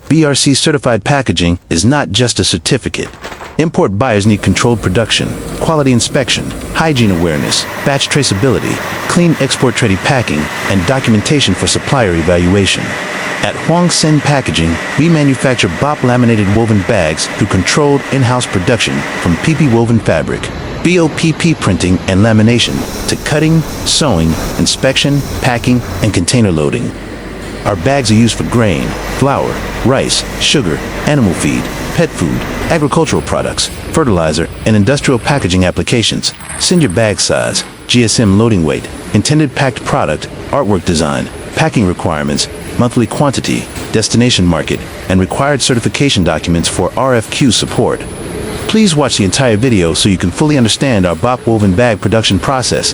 BRC-certified packaging is not just a certificate. Import buyers need controlled production, quality inspection, hygiene awareness, batch traceability, clean export-ready packing, and documentation for supplier evaluation. At Huong Packaging, we manufacture BOPP laminated woven bags through controlled in-house production from BOPP woven fabric, BOPP printing and lamination, to cutting, sewing, inspection, packing, and container loading. Our bags are used for grain, flour, rice, sugar, animal feed, pet food, agricultural products, fertilizer, and industrial packaging applications. Send your bag size, GSM loading weight, intended packed product, artwork design, packing requirements, monthly quantity, destination market, and required certification documents for RFQ support. Please watch the entire video so you can fully understand our BOPP woven bag production process.